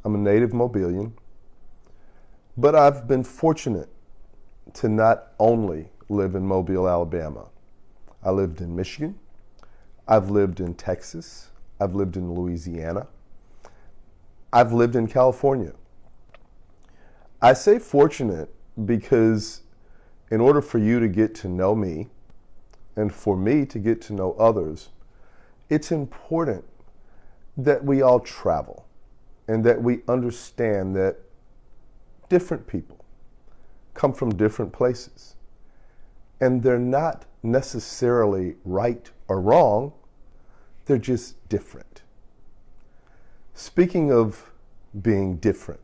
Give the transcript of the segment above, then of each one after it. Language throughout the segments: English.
I'm a native Mobilian, but I've been fortunate to not only live in Mobile, Alabama. I lived in Michigan, I've lived in Texas, I've lived in Louisiana, I've lived in California. I say fortunate because in order for you to get to know me and for me to get to know others, it's important that we all travel and that we understand that different people come from different places. And they're not necessarily right or wrong, they're just different. Speaking of being different,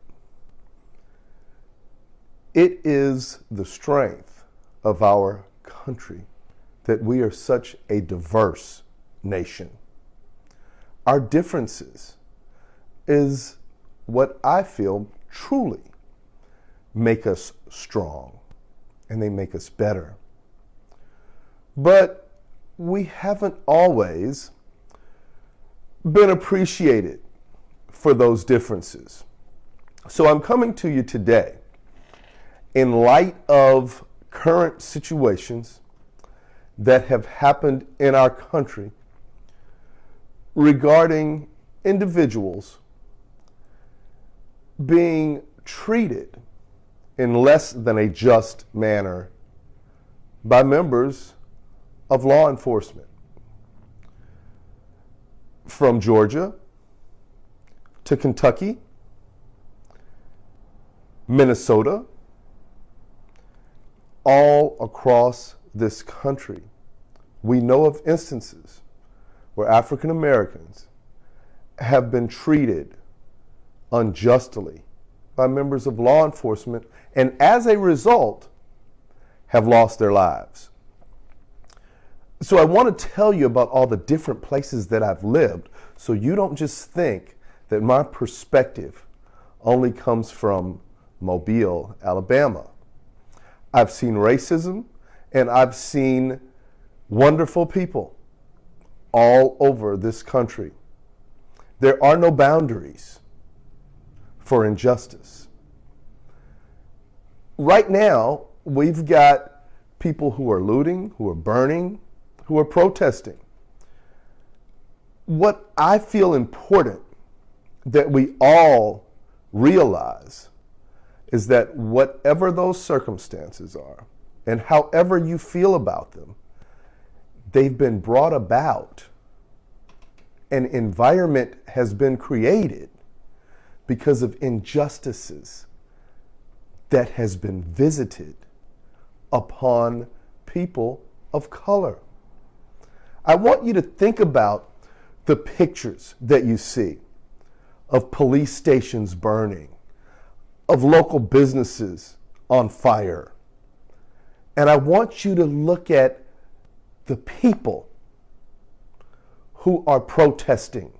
it is the strength of our country that we are such a diverse nation. Our differences is what I feel truly make us strong, and they make us better. But we haven't always been appreciated for those differences. So I'm coming to you today in light of current situations that have happened in our country regarding individuals being treated in less than a just manner by members of law enforcement. From Georgia to Kentucky, Minnesota, all across this country, we know of instances where African Americans have been treated unjustly by members of law enforcement and as a result have lost their lives. So I want to tell you about all the different places that I've lived so you don't just think that my perspective only comes from Mobile, Alabama. I've seen racism and I've seen wonderful people all over this country. There are no boundaries for injustice. Right now, we've got people who are looting, who are burning, who are protesting. What I feel important that we all realize is that whatever those circumstances are, and however you feel about them, they've been brought about. An environment has been created because of injustices that has been visited upon people of color. I want you to think about the pictures that you see of police stations burning, of local businesses on fire. And I want you to look at the people who are protesting.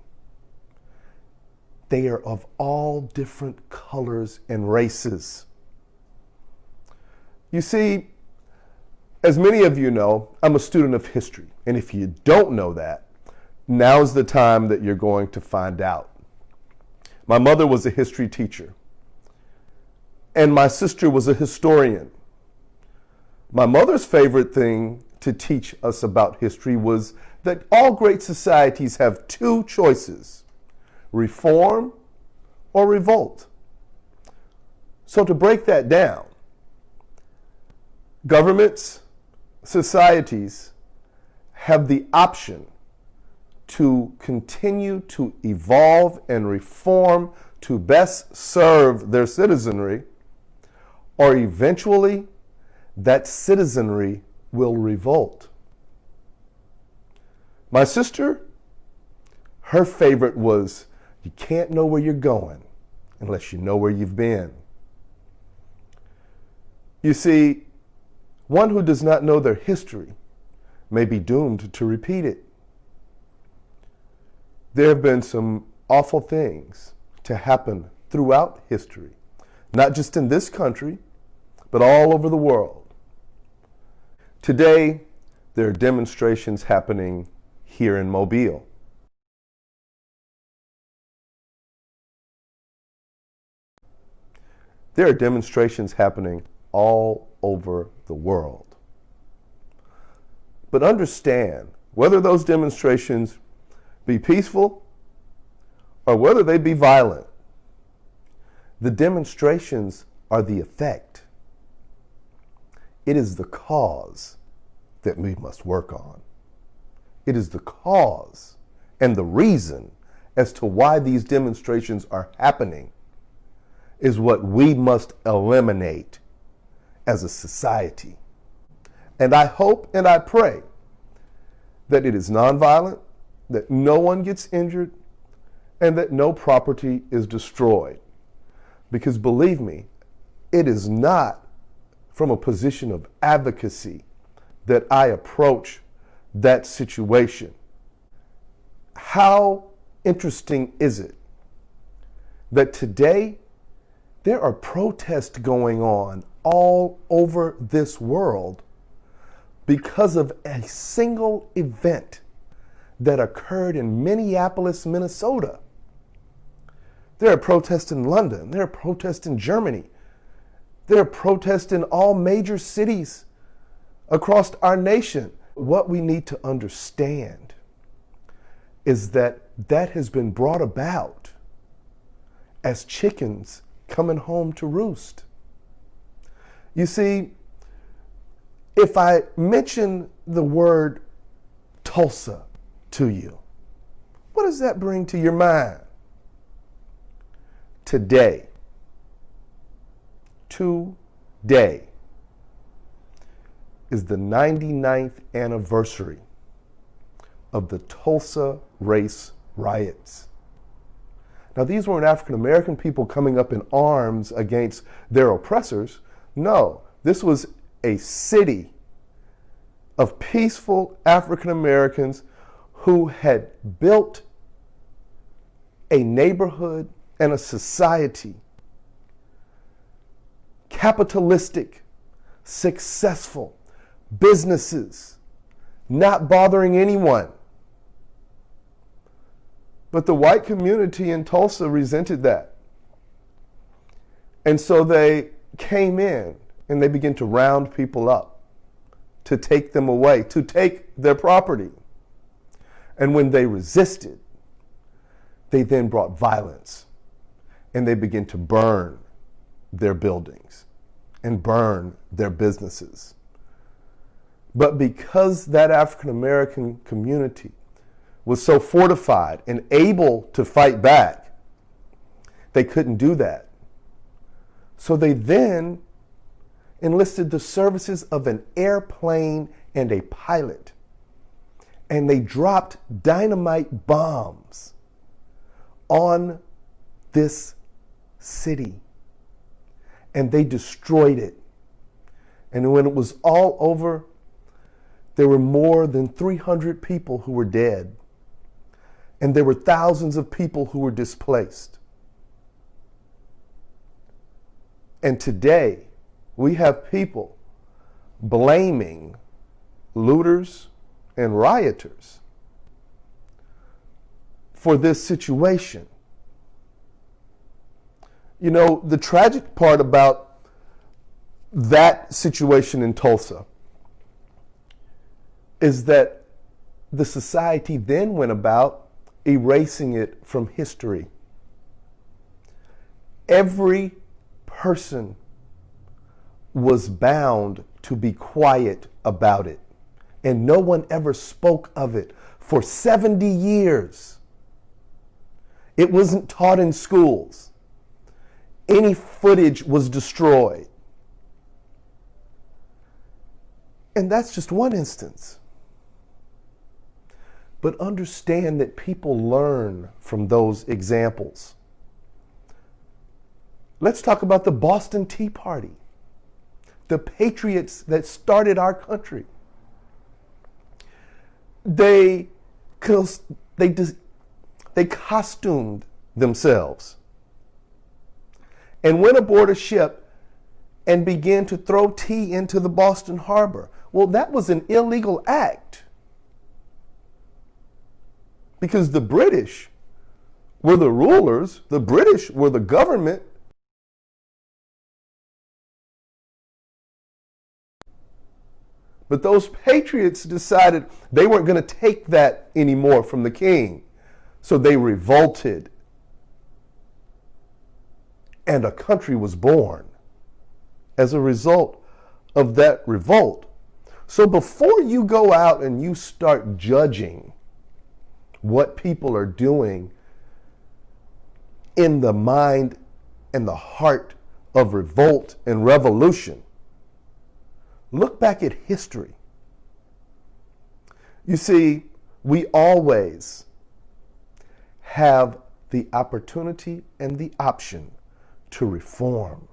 They are of all different colors and races. You see, as many of you know, I'm a student of history. And if you don't know that, now's the time that you're going to find out. My mother was a history teacher, and my sister was a historian. My mother's favorite thing to teach us about history was that all great societies have two choices: reform or revolt. So to break that down, governments, societies have the option to continue to evolve and reform to best serve their citizenry, or eventually that citizenry will revolt. My sister, her favorite was, you can't know where you're going unless you know where you've been. You see, one who does not know their history may be doomed to repeat it. There have been some awful things to happen throughout history, not just in this country, but all over the world. Today, there are demonstrations happening here in Mobile. There are demonstrations happening all over the world. But understand, whether those demonstrations be peaceful or whether they be violent, the demonstrations are the effect. It is the cause that we must work on. It is the cause and the reason as to why these demonstrations are happening is what we must eliminate as a society. And I hope and I pray that it is nonviolent, that no one gets injured, and that no property is destroyed. Because believe me, it is not from a position of advocacy that I approach that situation. How interesting is it that today there are protests going on all over this world because of a single event that occurred in Minneapolis, Minnesota? There are protests in London. There are protests in Germany. There are protests in all major cities across our nation. What we need to understand is that that has been brought about as chickens coming home to roost. You see, if I mention the word Tulsa to you, what does that bring to your mind? Today is the 99th anniversary of the Tulsa race riots. Now, these weren't African American people coming up in arms against their oppressors. No, this was a city of peaceful African Americans who had built a neighborhood and a society, capitalistic, successful businesses, not bothering anyone. But the white community in Tulsa resented that. And so they came in and they began to round people up, to take them away, to take their property. And when they resisted, they then brought violence and they began to burn their buildings and burn their businesses. But because that African American community was so fortified and able to fight back, they couldn't do that. So they then enlisted the services of an airplane and a pilot. And they dropped dynamite bombs on this city. And they destroyed it. And when it was all over, there were more than 300 people who were dead. And there were thousands of people who were displaced. And today, we have people blaming looters and rioters for this situation. You know, the tragic part about that situation in Tulsa is that the society then went about erasing it from history. Every person was bound to be quiet about it, and no one ever spoke of it for 70 years. It wasn't taught in schools. Any footage was destroyed. And that's just one instance. But understand that people learn from those examples. Let's talk about the Boston Tea Party, the patriots that started our country. They costumed themselves and went aboard a ship and began to throw tea into the Boston Harbor. Well, that was an illegal act because the British were the rulers, the British were the government, But those patriots decided they weren't going to take that anymore from the king. So they revolted. And a country was born as a result of that revolt. So before you go out and you start judging what people are doing in the mind and the heart of revolt and revolution, look back at history. You see, we always have the opportunity and the option to reform,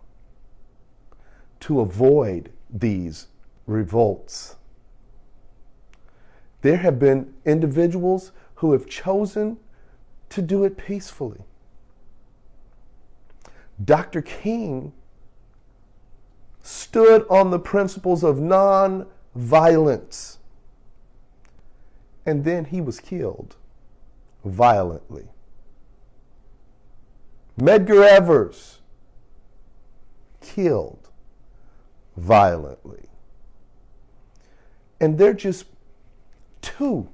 to avoid these revolts. There have been individuals who have chosen to do it peacefully. Dr. King stood on the principles of non-violence, and then he was killed violently. Medgar Evers killed violently. And they're just two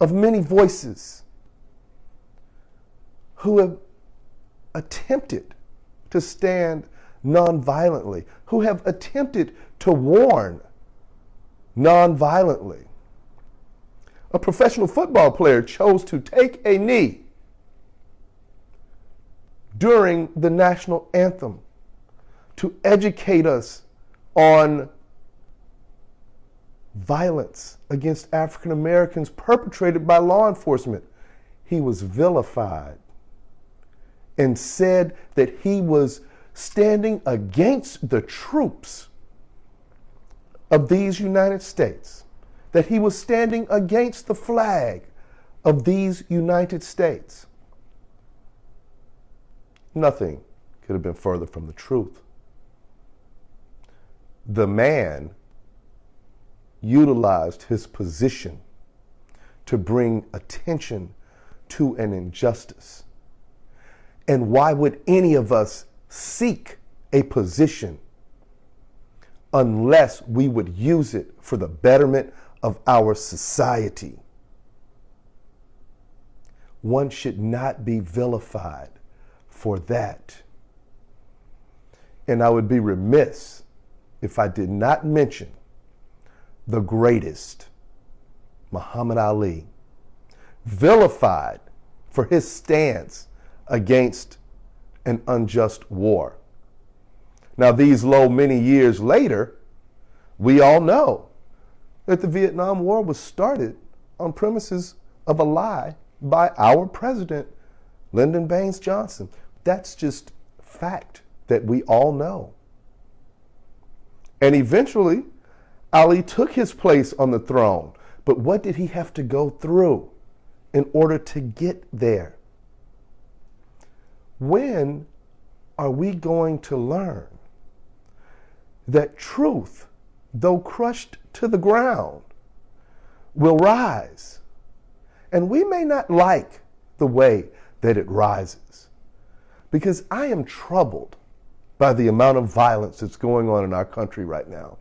of many voices who have attempted to stand nonviolently, who have attempted to warn nonviolently. A professional football player chose to take a knee during the national anthem to educate us on violence against African Americans perpetrated by law enforcement. He was vilified and said that he was standing against the troops of these United States, that he was standing against the flag of these United States. Nothing could have been further from the truth. The man utilized his position to bring attention to an injustice. And why would any of us seek a position unless we would use it for the betterment of our society? One should not be vilified for that. And I would be remiss if I did not mention the greatest, Muhammad Ali, vilified for his stance against an unjust war. Now, these many years later, we all know that the Vietnam War was started on premises of a lie by our president, Lyndon Baines Johnson. That's just fact that we all know. And eventually, Ali took his place on the throne. But what did he have to go through in order to get there? When are we going to learn that truth, though crushed to the ground, will rise? And we may not like the way that it rises, because I am troubled by the amount of violence that's going on in our country right now.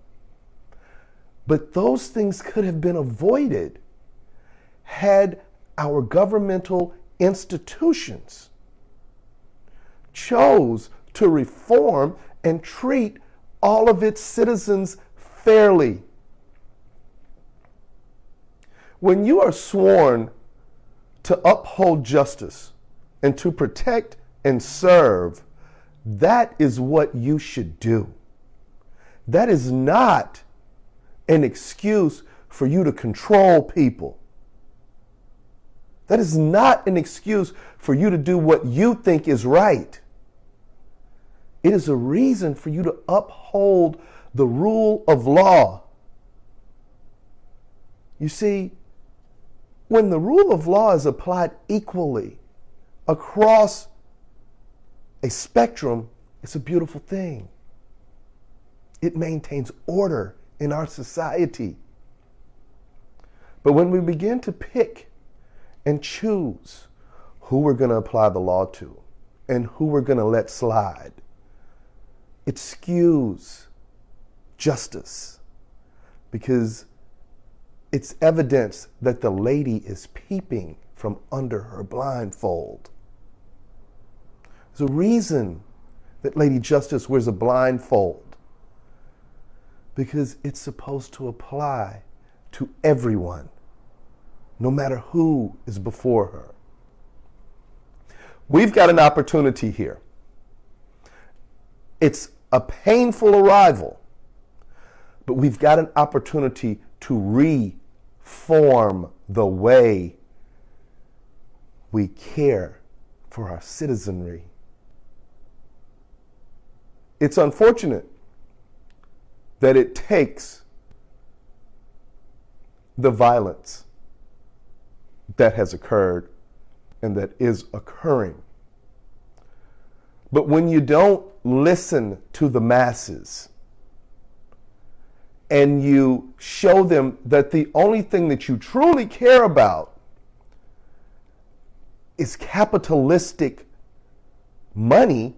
But those things could have been avoided had our governmental institutions chose to reform and treat all of its citizens fairly. When you are sworn to uphold justice and to protect and serve, that is what you should do. That is not an excuse for you to control people. That is not an excuse for you to do what you think is right. It is a reason for you to uphold the rule of law. You see, when the rule of law is applied equally across a spectrum, it's a beautiful thing. It maintains order in our society. But when we begin to pick and choose who we're going to apply the law to and who we're going to let slide, it skews justice. because it's evidence that the lady is peeping from under her blindfold. There's a reason that Lady Justice wears a blindfold, because it's supposed to apply to everyone, no matter who is before her. We've got an opportunity here. It's a painful arrival, but we've got an opportunity to reform the way we care for our citizenry. It's unfortunate that it takes the violence that has occurred and that is occurring. But when you don't listen to the masses and you show them that the only thing that you truly care about is capitalistic money,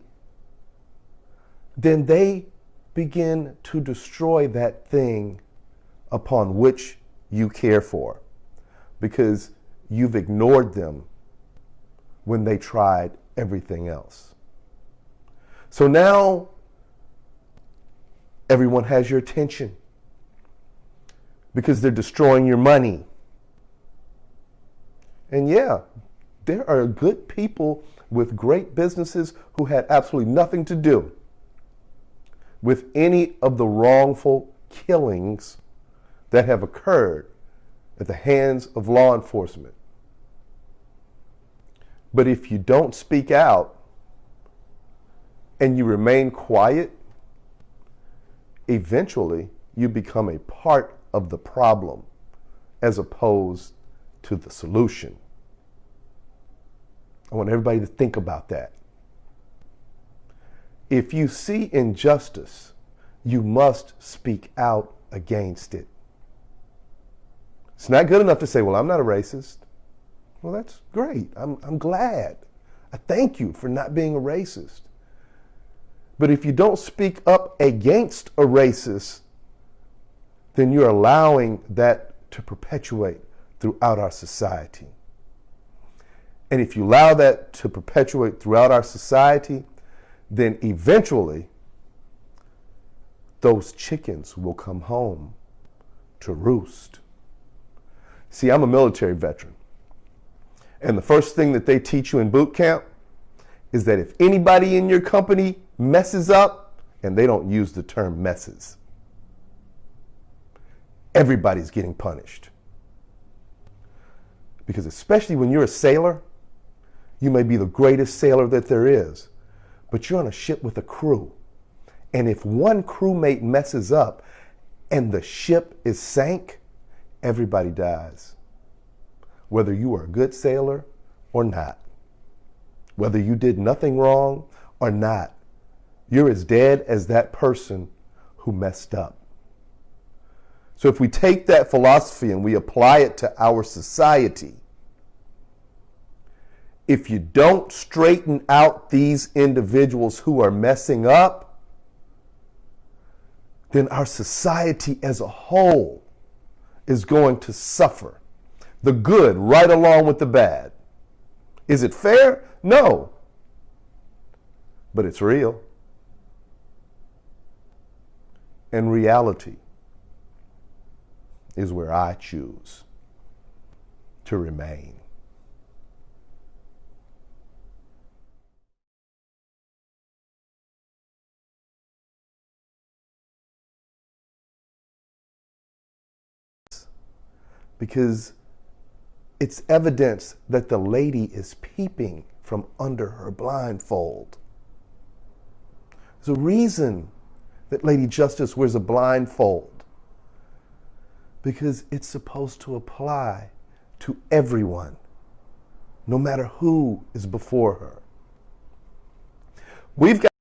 then they begin to destroy that thing upon which you care for, because you've ignored them when they tried everything else. So now everyone has your attention because they're destroying your money. And yeah, there are good people with great businesses who had absolutely nothing to do with any of the wrongful killings that have occurred at the hands of law enforcement. But if you don't speak out and you remain quiet, eventually you become a part of the problem as opposed to the solution. I want everybody to think about that. If you see injustice, you must speak out against it. It's not good enough to say, well, I'm not a racist. Well, that's great. I'm glad. I thank you for not being a racist. But if you don't speak up against a racist, then you're allowing that to perpetuate throughout our society. And if you allow that to perpetuate throughout our society, then eventually those chickens will come home to roost. See, I'm a military veteran. And the first thing that they teach you in boot camp is that if anybody in your company messes up, and they don't use the term messes, everybody's getting punished. Because especially when you're a sailor, you may be the greatest sailor that there is, but you're on a ship with a crew. And if one crewmate messes up and the ship is sank, everybody dies. Whether you are a good sailor or not, whether you did nothing wrong or not, you're as dead as that person who messed up. So if we take that philosophy and we apply it to our society, if you don't straighten out these individuals who are messing up, then our society as a whole is going to suffer. The good right along with the bad. Is it fair? No. But it's real. And reality is where I choose to remain. Because it's evidence that the lady is peeping from under her blindfold. There's a reason that Lady Justice wears a blindfold, because it's supposed to apply to everyone, no matter who is before her. We've got